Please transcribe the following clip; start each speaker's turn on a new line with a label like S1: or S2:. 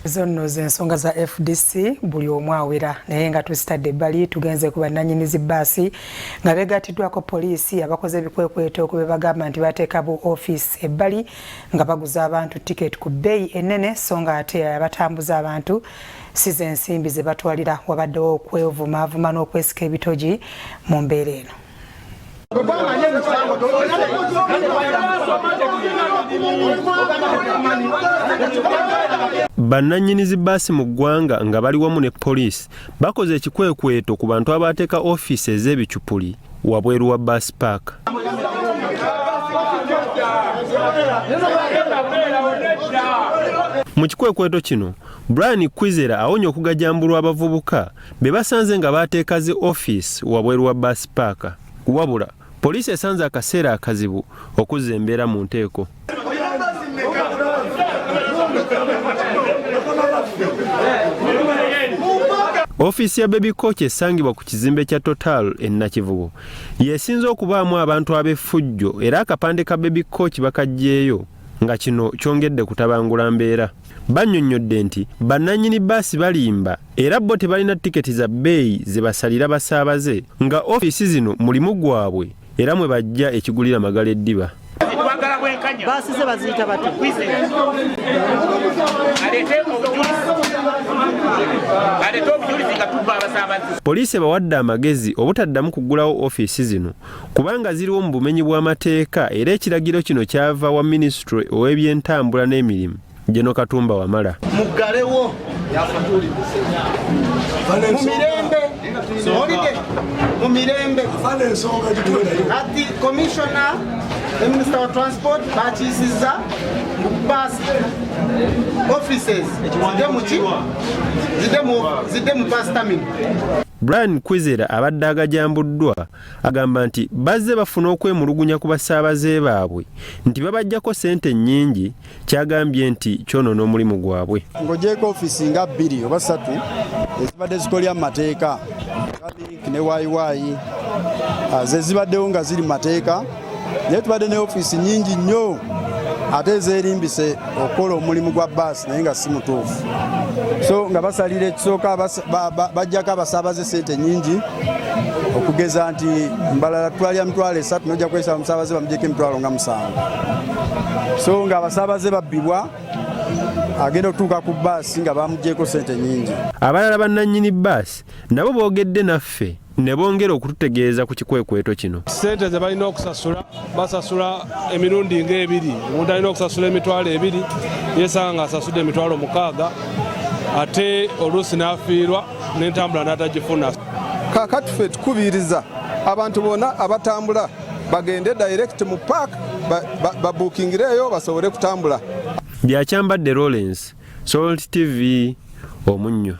S1: Zonno z'ensonga za FDC buli omu awera naye nga tusitadde ebbali tugenze ku bannannyini bbaasi nga beegatiddwako poliisi abakoze ebikwekweto okube bagamba nti bateeka bu ofiisi ebbali nga baguza abantu tiketi ku bbeeyi ennene so nga ate abatambuza abantu si z'ensimbi ze batwalira wabaddewo okwevumaavuma n'okwesika ebitogi mu mbeera eno.
S2: Bannannyini bbaasi mu ggwanga nga bali wamu ne poliisi bakoze ekikwekweto ku bantu abateeka ofiisi ez'ebicupuli wabweru wa bus park. Mu kikwekweto kino Bafuuzizza awonya okugajambulwa abavubuka be basanze nga bateeka zi ofiisi wabweru wa bus park. Wabula poliisi esanze akaseera akazibu okuzza embeera mu nteeko. Ofiisi ya Baby Coach esangibwa ku kizimbe kya Total e Nakivubo yesinze okubaamu abantu ab'effujjo era akapande ka Baby Coach bakaggyeeyo nga kino kyongedde kutabangula mbeera. Bannyonnyodde nti bannannyini bbaasi balimba era bo tebalina tiketi za bbeeyi ze basalira basaabaze nga ofiisi zino mulimu gwabwe era mwe bajja ekigulira magala eddiba.
S3: Basi ze baziyita bati
S2: Poliisi bawadde amagezi obutaddamu kugulawo ofiisi zino kubanga ziriwo mu bumenyi bw'amateeka era ekiragiro kino kyava wa Ministry ow'ebyentambula n'emirimu Jeno Katumba Wamala.
S3: Mugalewo mu mirembe ati commissioner the Minister of Transport Bafuuzizza bus offices zide mu bus terminal.
S2: Bafuuzizza abadde agajambuddwa agamba nti bazze bafuna okwemulugunya ku basaabaze baabwe nti babajjako ssente nnyingi kyagambye nti kyonoona omulimu gwabwe.
S4: Ng'ogyeko ofiisi nga 2 oba 3 ezibadde zikolya mu mateeka ne wayiwayi ze zibaddewo nga ziri mu mateeka naye tubadde ne ofiisi nnyingi nnyo ate ezeerimbise okukola omulimu gwa bbaasi naye nga si mutuufu so nga basalira ekisooka bajjako abasaabaze ssente nnyingi okugeza nti mbalala twalya mitwalo 3 nojja kwesaba omusaabaze bamugyeko emitwalo nga 7 so nga abasaabaze babbibwa agenda okutuuka ku bbaasi nga bamugyeko ssente nnyingi.
S2: Abalala bannannyini bbaasi nabo boogedde naffe ne bongera okututegeeza ku kikwekweto kino.
S5: Ssente ze balina okusasula basasula emirundi ng'ebiri. Omuntu alina okusasula emitwalo 2 yeesanga ng'asasudde emitwalo 6 ate oluusi n'afiirwa n'entambula n'atagifuna.
S6: Kaakati ffe tukubiriza abantu bonna abatambula bagende direct mu park babuukingireeyo basobole kutambula.
S2: Byakyambadde Lawrence, Salt TV, Omunnyo.